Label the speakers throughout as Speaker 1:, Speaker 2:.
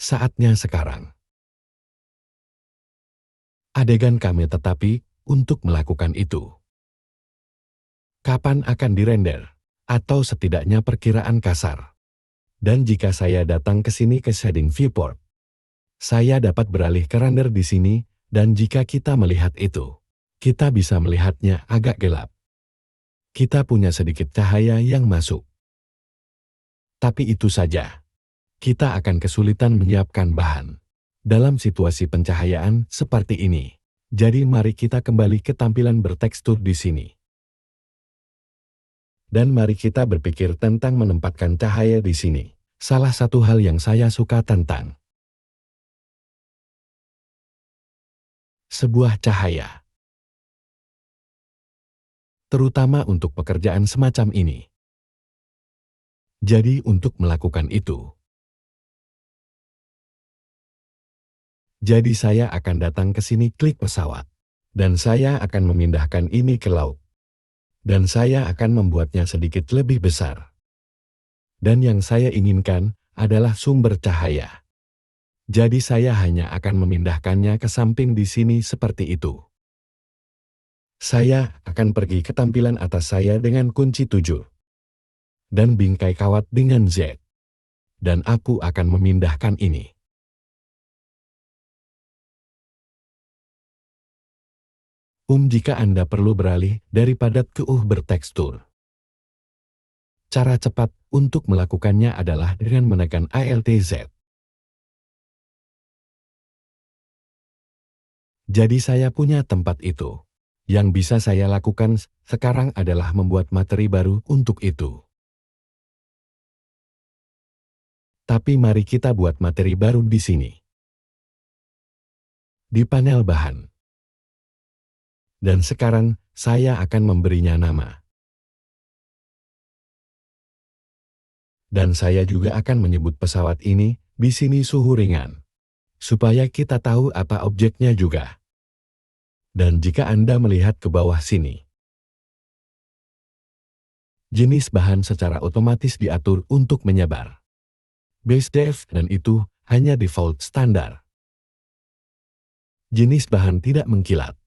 Speaker 1: Saatnya sekarang. Adegan kami tetapi untuk melakukan itu. Kapan akan dirender? Atau setidaknya perkiraan kasar. Dan jika saya datang ke sini ke shading viewport, saya dapat beralih ke render di sini, dan jika kita melihat itu, kita bisa melihatnya agak gelap. Kita punya sedikit cahaya yang masuk. Tapi itu saja. Kita akan kesulitan menyiapkan bahan dalam situasi pencahayaan seperti ini. Jadi mari kita kembali ke tampilan bertekstur di sini. Dan mari kita berpikir tentang menempatkan cahaya di sini. Salah satu hal yang saya suka tentang sebuah cahaya, terutama untuk pekerjaan semacam ini. Jadi untuk melakukan itu, jadi saya akan datang ke sini klik pesawat. Dan saya akan memindahkan ini ke laut. Dan saya akan membuatnya sedikit lebih besar. Dan yang saya inginkan adalah sumber cahaya. Jadi saya hanya akan memindahkannya ke samping di sini seperti itu. Saya akan pergi ke tampilan atas saya dengan kunci 7. Dan bingkai kawat dengan Z. Dan aku akan memindahkan ini. Jika Anda perlu beralih dari padat ke bertekstur. Cara cepat untuk melakukannya adalah dengan menekan Alt Z. Jadi saya punya tempat itu. Yang bisa saya lakukan sekarang adalah membuat materi baru untuk itu. Tapi mari kita buat materi baru di sini. Di panel bahan. Dan sekarang, saya akan memberinya nama. Dan saya juga akan menyebut pesawat ini, di sini suhu ringan. Supaya kita tahu apa objeknya juga. Dan jika Anda melihat ke bawah sini, jenis bahan secara otomatis diatur untuk menyebar. Base depth dan itu hanya default standar. Jenis bahan tidak mengkilat.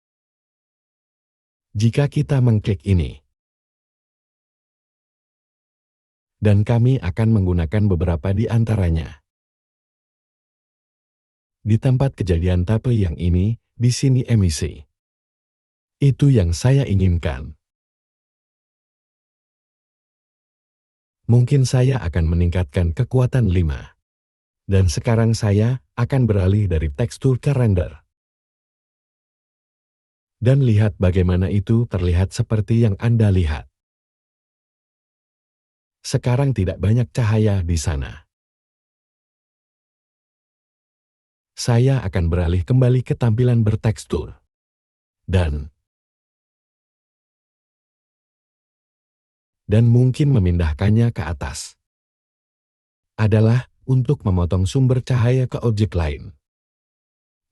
Speaker 1: Jika kita mengklik ini, dan kami akan menggunakan beberapa di antaranya. Di tempat kejadian tape yang ini, di sini emisi. Itu yang saya inginkan. Mungkin saya akan meningkatkan kekuatan 5. Dan sekarang saya akan beralih dari tekstur ke render. Dan lihat bagaimana itu terlihat seperti yang Anda lihat. Sekarang tidak banyak cahaya di sana. Saya akan beralih kembali ke tampilan bertekstur. Dan mungkin memindahkannya ke atas. Adalah untuk memotong sumber cahaya ke objek lain.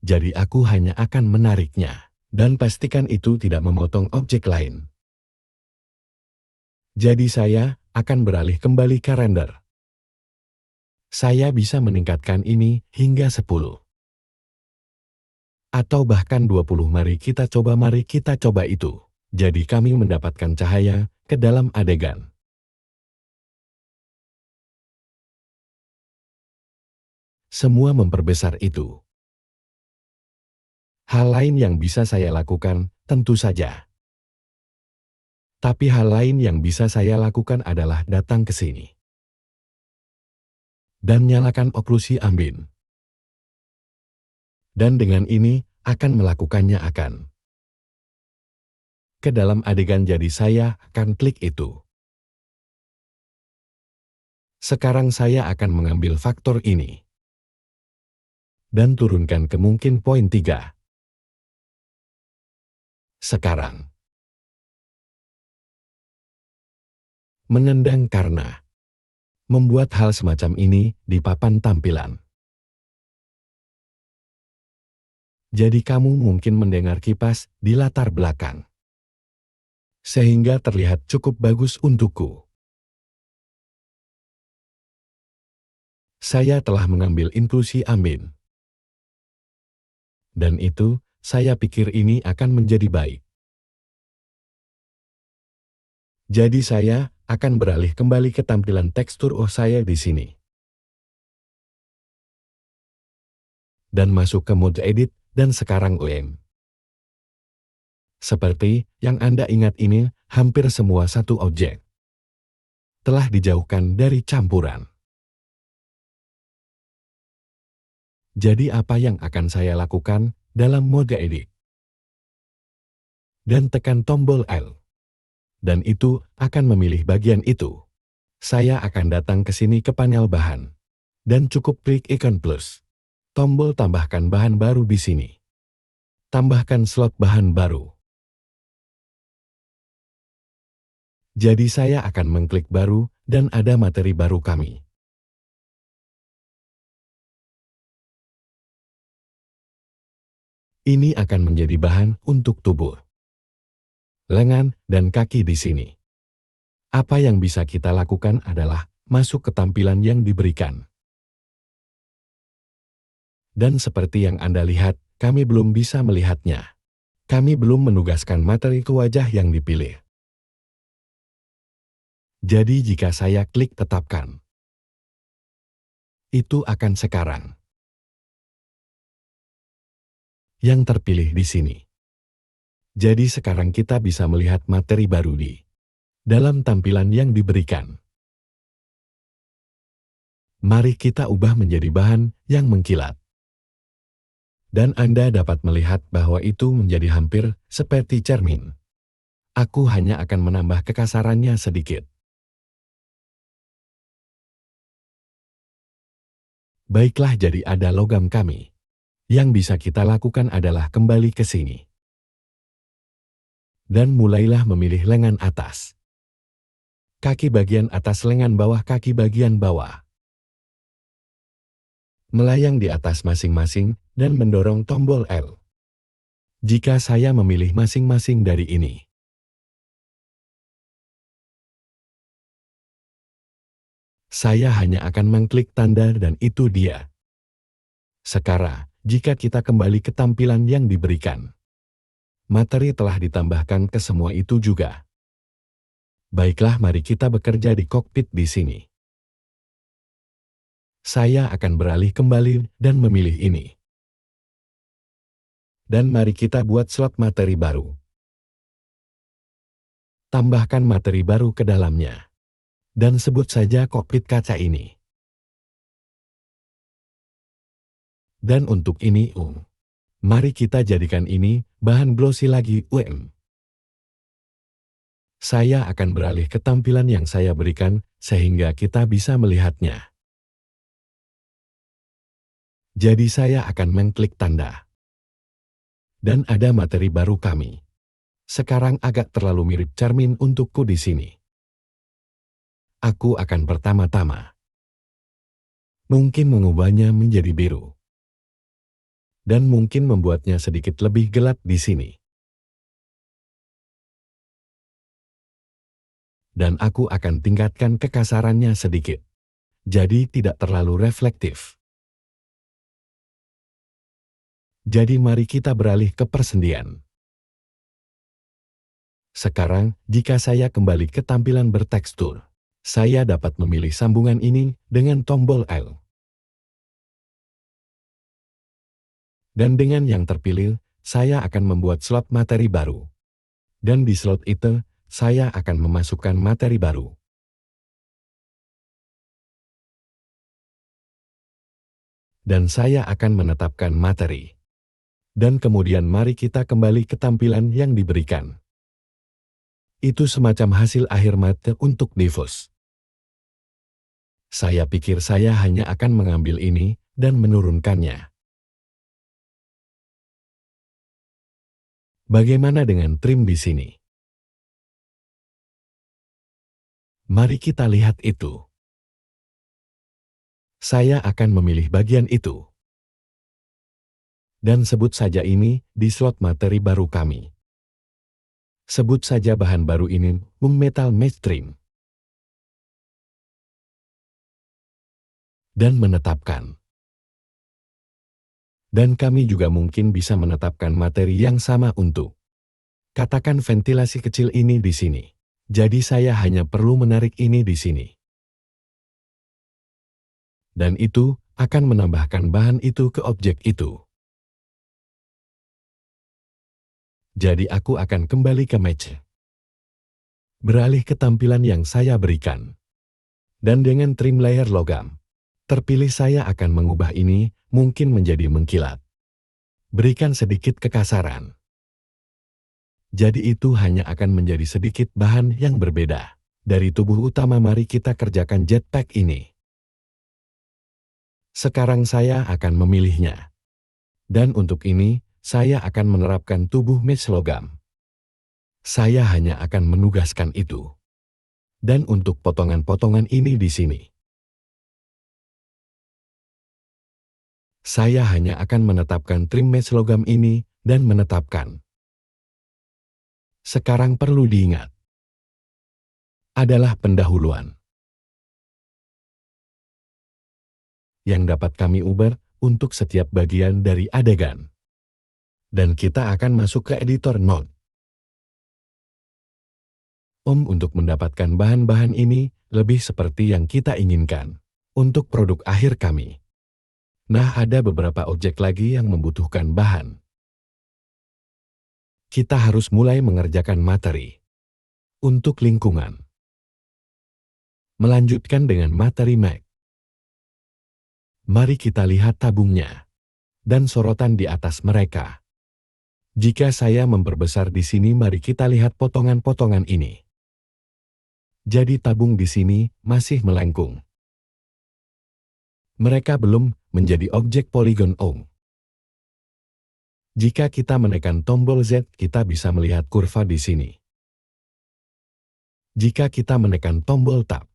Speaker 1: Jadi aku hanya akan menariknya. Dan pastikan itu tidak memotong objek lain. Jadi saya akan beralih kembali ke render. Saya bisa meningkatkan ini hingga 10. Atau bahkan 20. Mari kita coba itu. Jadi kami mendapatkan cahaya ke dalam adegan. Semua memperbesar itu. Hal lain yang bisa saya lakukan, tentu saja. Tapi hal lain yang bisa saya lakukan adalah datang ke sini. Dan nyalakan oklusi ambient. Dan dengan ini, akan melakukannya akan. Ke dalam adegan jadi saya akan klik itu. Sekarang saya akan mengambil faktor ini. Dan turunkan ke mungkin poin 3. Sekarang. Menendang karena membuat hal semacam ini di papan tampilan. Jadi kamu mungkin mendengar kipas di latar belakang. Sehingga terlihat cukup bagus untukku. Saya telah mengambil inklusi Amin. Dan itu, saya pikir ini akan menjadi baik. Jadi saya akan beralih kembali ke tampilan tekstur saya di sini. Dan masuk ke mode edit, dan sekarang seperti yang Anda ingat ini, hampir semua satu objek telah dijauhkan dari campuran. Jadi apa yang akan saya lakukan dalam mode edit? Dan tekan tombol L. Dan itu akan memilih bagian itu. Saya akan datang ke sini ke panel bahan. Dan cukup klik ikon plus. Tombol tambahkan bahan baru di sini. Tambahkan slot bahan baru. Jadi saya akan mengklik baru, dan ada materi baru kami. Ini akan menjadi bahan untuk tubuh, lengan, dan kaki di sini. Apa yang bisa kita lakukan adalah masuk ke tampilan yang diberikan. Dan seperti yang Anda lihat, kami belum bisa melihatnya. Kami belum menugaskan materi ke wajah yang dipilih. Jadi jika saya klik tetapkan, itu akan sekarang yang terpilih di sini. Jadi sekarang kita bisa melihat materi baru di dalam tampilan yang diberikan. Mari kita ubah menjadi bahan yang mengkilat. Dan Anda dapat melihat bahwa itu menjadi hampir seperti cermin. Aku hanya akan menambah kekasarannya sedikit. Baiklah, jadi ada logam kami. Yang bisa kita lakukan adalah kembali ke sini. Dan mulailah memilih lengan atas. Kaki bagian atas, lengan bawah, kaki bagian bawah. Melayang di atas masing-masing dan mendorong tombol L. Jika saya memilih masing-masing dari ini, saya hanya akan mengklik tanda dan itu dia. Sekarang, jika kita kembali ke tampilan yang diberikan, materi telah ditambahkan ke semua itu juga. Baiklah, mari kita bekerja di kokpit di sini. Saya akan beralih kembali dan memilih ini. Dan mari kita buat slot materi baru. Tambahkan materi baru ke dalamnya. Dan sebut saja kokpit kaca ini. Dan untuk ini, mari kita jadikan ini bahan glossy lagi, Saya akan beralih ke tampilan yang saya berikan, sehingga kita bisa melihatnya. Jadi saya akan mengklik tanda. Dan ada materi baru kami. Sekarang agak terlalu mirip cermin untukku di sini. Aku akan pertama-tama mungkin mengubahnya menjadi biru. Dan mungkin membuatnya sedikit lebih gelap di sini. Dan aku akan tingkatkan kekasarannya sedikit. Jadi tidak terlalu reflektif. Jadi mari kita beralih ke persendian. Sekarang, jika saya kembali ke tampilan bertekstur, saya dapat memilih sambungan ini dengan tombol L. Dan dengan yang terpilih, saya akan membuat slot materi baru. Dan di slot itu, saya akan memasukkan materi baru. Dan saya akan menetapkan materi. Dan kemudian mari kita kembali ke tampilan yang diberikan. Itu semacam hasil akhir mate untuk diffuse. Saya pikir saya hanya akan mengambil ini dan menurunkannya. Bagaimana dengan trim di sini? Mari kita lihat itu. Saya akan memilih bagian itu. Dan sebut saja ini di slot materi baru kami. Sebut saja bahan baru ini, metal mesh trim. dan menetapkan. Dan kami juga mungkin bisa menetapkan materi yang sama untuk katakan ventilasi kecil ini di sini. Jadi saya hanya perlu menarik ini di sini. Dan itu akan menambahkan bahan itu ke objek itu. Jadi aku akan kembali ke match. Beralih ke tampilan yang saya berikan. Dan dengan trim layer logam, terpilih saya akan mengubah ini mungkin menjadi mengkilat. Berikan sedikit kekasaran. Jadi itu hanya akan menjadi sedikit bahan yang berbeda. Dari tubuh utama mari kita kerjakan jetpack ini. Sekarang saya akan memilihnya. Dan untuk ini, saya akan menerapkan tubuh mesh logam. Saya hanya akan menugaskan itu. Dan untuk potongan-potongan ini di sini. Saya hanya akan menetapkan trim mesh logam ini dan menetapkan. Sekarang perlu diingat. Adalah pendahuluan. Yang dapat kami ubah untuk setiap bagian dari adegan. Dan kita akan masuk ke editor node. Untuk mendapatkan bahan-bahan ini lebih seperti yang kita inginkan untuk produk akhir kami. Nah, ada beberapa objek lagi yang membutuhkan bahan. Kita harus mulai mengerjakan materi untuk lingkungan. Melanjutkan dengan materi Mac. Mari kita lihat tabungnya dan sorotan di atas mereka. Jika saya memperbesar di sini, mari kita lihat potongan-potongan ini. Jadi tabung di sini masih melengkung. Mereka belum menjadi objek poligon O. Jika kita menekan tombol Z, kita bisa melihat kurva di sini. Jika kita menekan tombol Tab,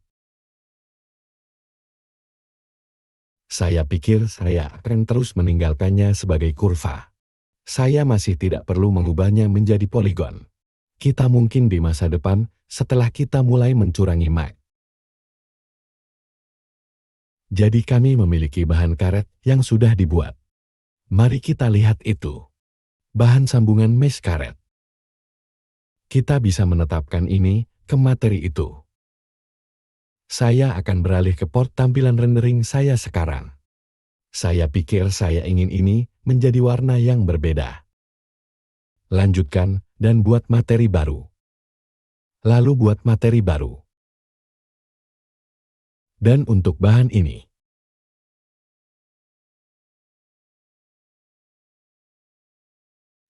Speaker 1: saya pikir saya akan terus meninggalkannya sebagai kurva. Saya masih tidak perlu mengubahnya menjadi poligon. Kita mungkin di masa depan, setelah kita mulai mencurangi Mac. Jadi kami memiliki bahan karet yang sudah dibuat. Mari kita lihat itu. Bahan sambungan mesh karet. Kita bisa menetapkan ini ke materi itu. Saya akan beralih ke port tampilan rendering saya sekarang. Saya pikir saya ingin ini menjadi warna yang berbeda. Lanjutkan dan buat materi baru. Lalu buat materi baru. Dan untuk bahan ini.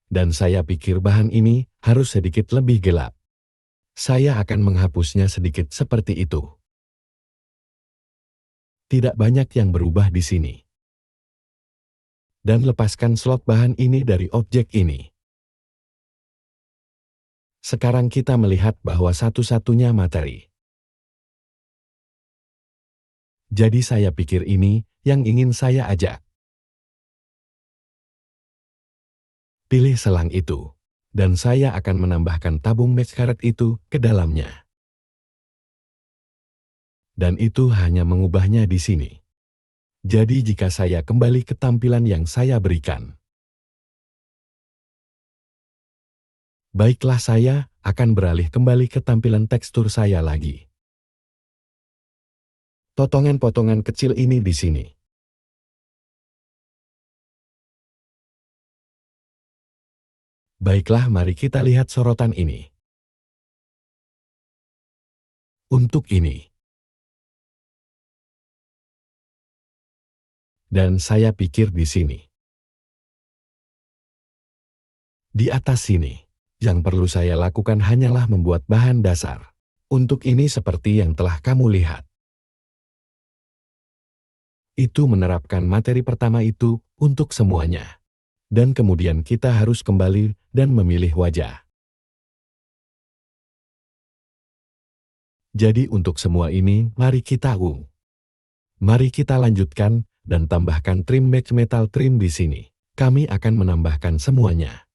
Speaker 1: Dan saya pikir bahan ini harus sedikit lebih gelap. Saya akan menghapusnya sedikit seperti itu. Tidak banyak yang berubah di sini. Dan lepaskan slot bahan ini dari objek ini. Sekarang kita melihat bahwa satu-satunya materi. Jadi saya pikir ini yang ingin saya ajak. Pilih selang itu. Dan saya akan menambahkan tabung mesh karet itu ke dalamnya. Dan itu hanya mengubahnya di sini. Jadi jika saya kembali ke tampilan yang saya berikan. Baiklah, saya akan beralih kembali ke tampilan tekstur saya lagi. Potongan-potongan kecil ini di sini. Baiklah, mari kita lihat sorotan ini. Untuk ini. Dan saya pikir di sini. Di atas sini, yang perlu saya lakukan hanyalah membuat bahan dasar. Untuk ini seperti yang telah kamu lihat. Itu menerapkan materi pertama itu untuk semuanya. Dan kemudian kita harus kembali dan memilih wajah. Jadi untuk semua ini, mari kita Mari kita lanjutkan dan tambahkan trim match metal trim di sini. Kami akan menambahkan semuanya.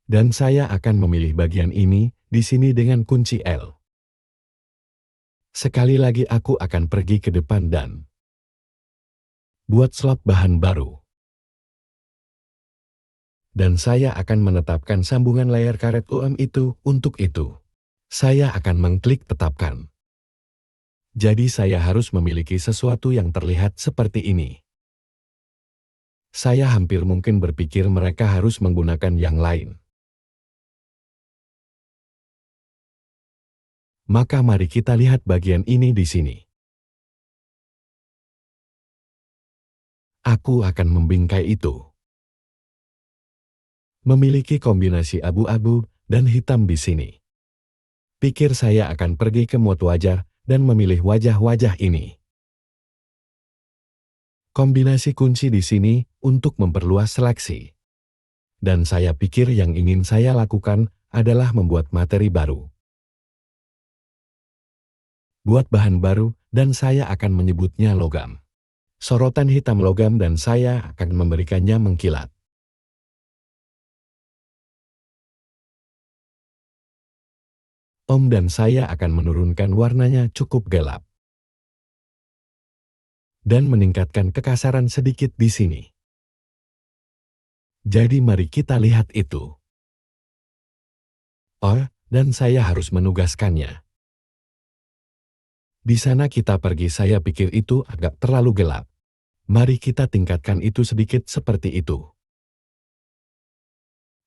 Speaker 1: Dan saya akan memilih bagian ini di sini dengan kunci L. Sekali lagi aku akan pergi ke depan dan buat slot bahan baru. Dan saya akan menetapkan sambungan layar karet itu. Untuk itu, saya akan mengklik tetapkan. Jadi saya harus memiliki sesuatu yang terlihat seperti ini. Saya hampir mungkin berpikir mereka harus menggunakan yang lain. Maka mari kita lihat bagian ini di sini. Aku akan membingkai itu. Memiliki kombinasi abu-abu dan hitam di sini. Pikir saya akan pergi ke mode wajah dan memilih wajah-wajah ini. Kombinasi kunci di sini untuk memperluas seleksi. Dan saya pikir yang ingin saya lakukan adalah membuat materi baru. Buat bahan baru dan saya akan menyebutnya logam. Sorotan hitam logam dan saya akan memberikannya mengkilat. Dan saya akan menurunkan warnanya cukup gelap. Dan meningkatkan kekasaran sedikit di sini. Jadi mari kita lihat itu. Dan saya harus menugaskannya. Di sana kita pergi, saya pikir itu agak terlalu gelap. Mari kita tingkatkan itu sedikit seperti itu.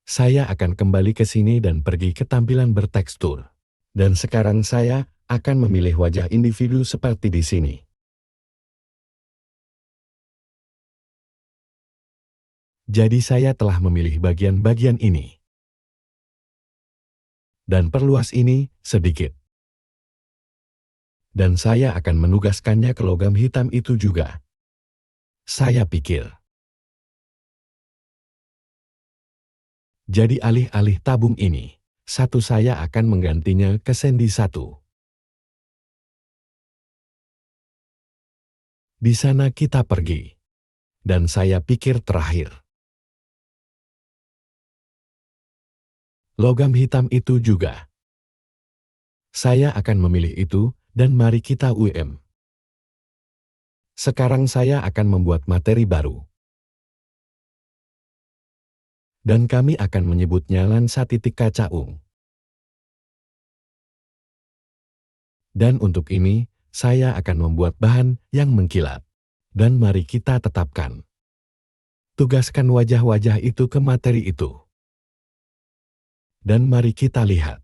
Speaker 1: Saya akan kembali ke sini dan pergi ke tampilan bertekstur. Dan sekarang saya akan memilih wajah individu seperti di sini. Jadi saya telah memilih bagian-bagian ini. Dan perluas ini sedikit. Dan saya akan menugaskannya ke logam hitam itu juga. Saya pikir. Jadi alih-alih tabung ini, saya akan menggantinya ke sendi 1. Di sana kita pergi. Dan saya pikir terakhir. Logam hitam itu juga. Saya akan memilih itu dan mari kita Sekarang saya akan membuat materi baru. Dan kami akan menyebutnya lensa titik kaca ungu. Dan untuk ini, saya akan membuat bahan yang mengkilat. Dan mari kita tetapkan. Tugaskan wajah-wajah itu ke materi itu. Dan mari kita lihat.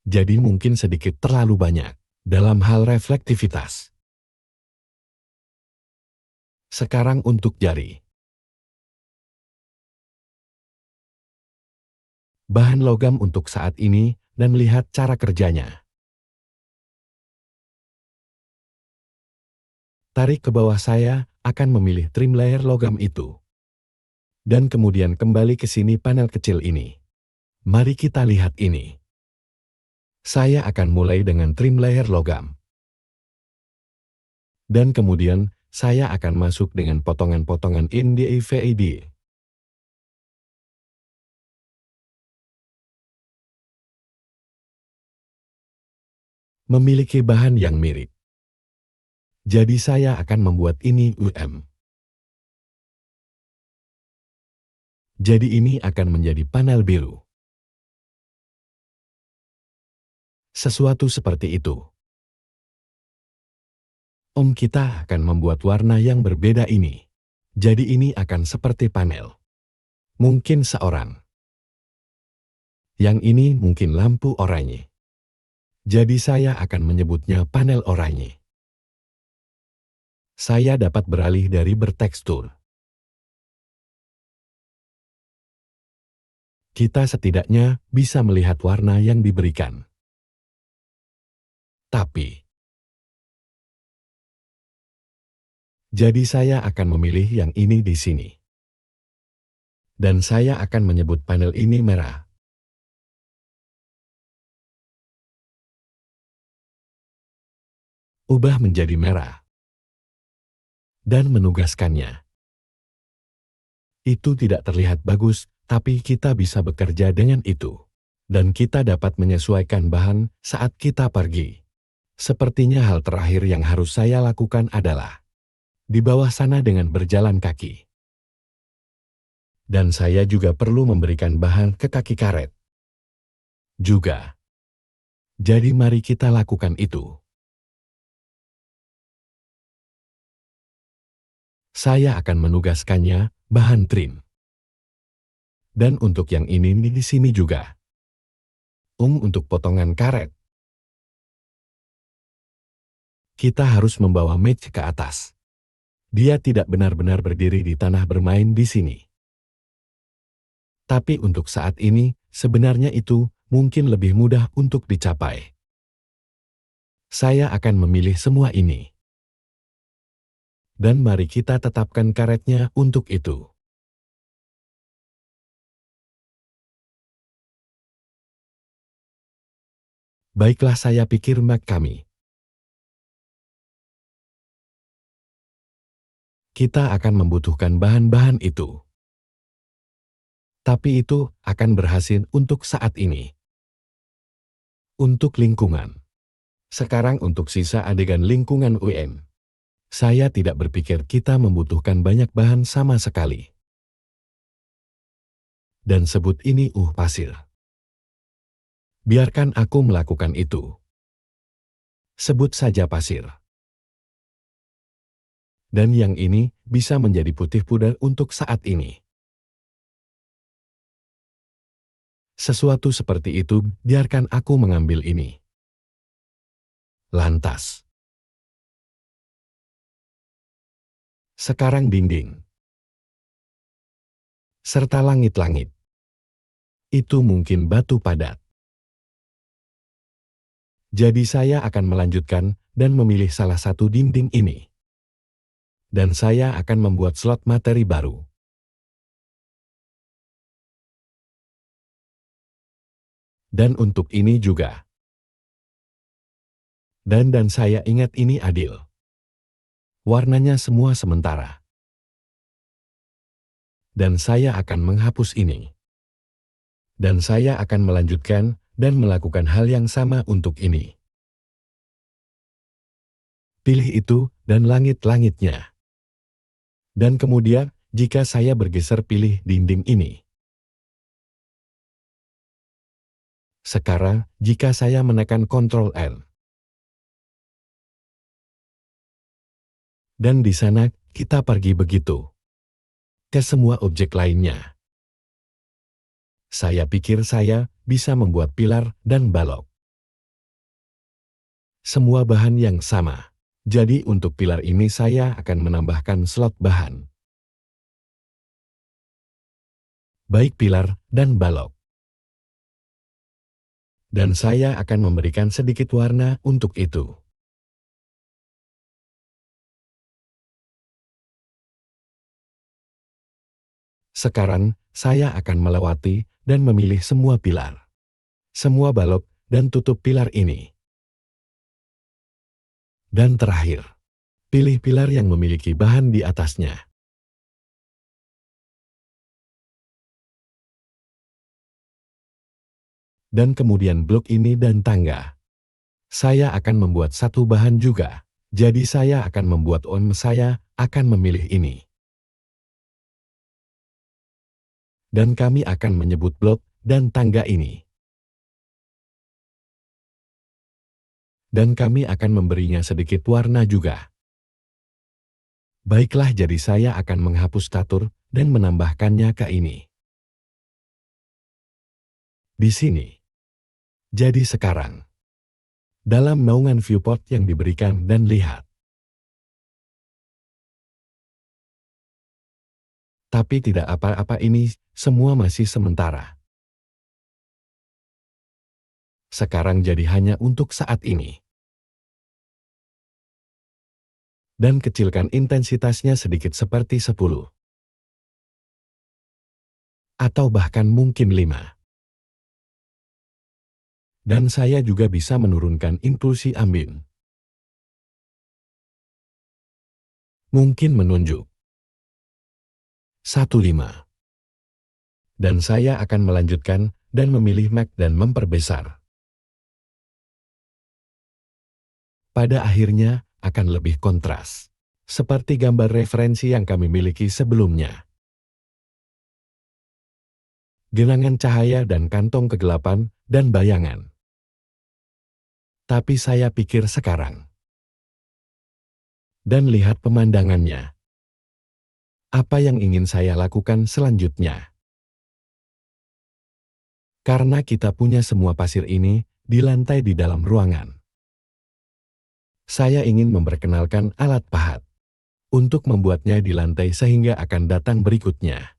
Speaker 1: Jadi mungkin sedikit terlalu banyak dalam hal reflektivitas. Sekarang untuk jari. Bahan logam untuk saat ini dan lihat cara kerjanya. Tarik ke bawah, saya akan memilih trim layer logam itu. Dan kemudian kembali ke sini panel kecil ini. Mari kita lihat ini. Saya akan mulai dengan trim layer logam. Dan kemudian saya akan masuk dengan potongan-potongan NDVAD. Memiliki bahan yang mirip. Jadi saya akan membuat ini Jadi ini akan menjadi panel biru. Sesuatu seperti itu. Kita akan membuat warna yang berbeda ini. Jadi ini akan seperti panel. Mungkin seorang. Yang ini mungkin lampu oranye. Jadi saya akan menyebutnya panel oranye. Saya dapat beralih dari bertekstur. Kita setidaknya bisa melihat warna yang diberikan. Tapi, jadi saya akan memilih yang ini di sini. Dan saya akan menyebut panel ini merah. Ubah menjadi merah. Dan menugaskannya. Itu tidak terlihat bagus, tapi kita bisa bekerja dengan itu. Dan kita dapat menyesuaikan bahan saat kita pergi. Sepertinya hal terakhir yang harus saya lakukan adalah Di bawah sana dengan berjalan kaki. Dan saya juga perlu memberikan bahan ke kaki karet. Juga. Jadi mari kita lakukan itu. Saya akan menugaskannya, bahan trim. Dan untuk yang ini di sini juga. Untuk potongan karet. Kita harus membawa Mitch ke atas. Dia tidak benar-benar berdiri di tanah bermain di sini. Tapi untuk saat ini, sebenarnya itu mungkin lebih mudah untuk dicapai. Saya akan memilih semua ini. Dan mari kita tetapkan karetnya untuk itu. Baiklah, saya pikir kami. Kita akan membutuhkan bahan-bahan itu. Tapi itu akan berhasil untuk saat ini. Untuk lingkungan. Sekarang untuk sisa adegan lingkungan UN. Saya tidak berpikir kita membutuhkan banyak bahan sama sekali. Dan sebut ini pasir. Biarkan aku melakukan itu. Sebut saja pasir. Dan yang ini bisa menjadi putih pudar untuk saat ini. Sesuatu seperti itu, biarkan aku mengambil ini. Lantas. Sekarang dinding. Serta langit-langit. Itu mungkin batu padat. Jadi saya akan melanjutkan dan memilih salah satu dinding ini. Dan saya akan membuat slot materi baru. Dan untuk ini juga. Dan saya ingat ini adil. Warnanya semua sementara. Dan saya akan menghapus ini. Dan saya akan melanjutkan dan melakukan hal yang sama untuk ini. Pilih itu dan langit-langitnya. Dan kemudian, jika saya bergeser pilih dinding ini. Sekarang, jika saya menekan Ctrl N. Dan di sana, kita pergi begitu. Ke semua objek lainnya. Saya pikir saya bisa membuat pilar dan balok. Semua bahan yang sama. Jadi untuk pilar ini saya akan menambahkan slot bahan. Baik pilar dan balok. Dan saya akan memberikan sedikit warna untuk itu. Sekarang, saya akan melewati dan memilih semua pilar. Semua balok dan tutup pilar ini. Dan terakhir, pilih pilar yang memiliki bahan di atasnya. Dan kemudian blok ini dan tangga. Saya akan membuat satu bahan juga. Jadi saya akan membuat saya akan memilih ini. Dan kami akan menyebut blok dan tangga ini. Dan kami akan memberinya sedikit warna juga. Baiklah, jadi saya akan menghapus statur dan menambahkannya ke ini. Di sini. Jadi sekarang. Dalam naungan viewport yang diberikan dan lihat. Tapi tidak apa-apa, ini semua masih sementara. Sekarang jadi hanya untuk saat ini. Dan kecilkan intensitasnya sedikit seperti 10. Atau bahkan mungkin 5. Dan saya juga bisa menurunkan inklusi ambien. Mungkin menunjuk 1.5. Dan saya akan melanjutkan dan memilih Mac dan memperbesar. Pada akhirnya akan lebih kontras. seperti gambar referensi yang kami miliki sebelumnya. Genangan cahaya dan kantong kegelapan dan bayangan. Tapi saya pikir sekarang. Dan lihat pemandangannya. Apa yang ingin saya lakukan selanjutnya? Karena kita punya semua pasir ini di lantai di dalam ruangan. Saya ingin memperkenalkan alat pahat untuk membuatnya di lantai sehingga akan datang berikutnya.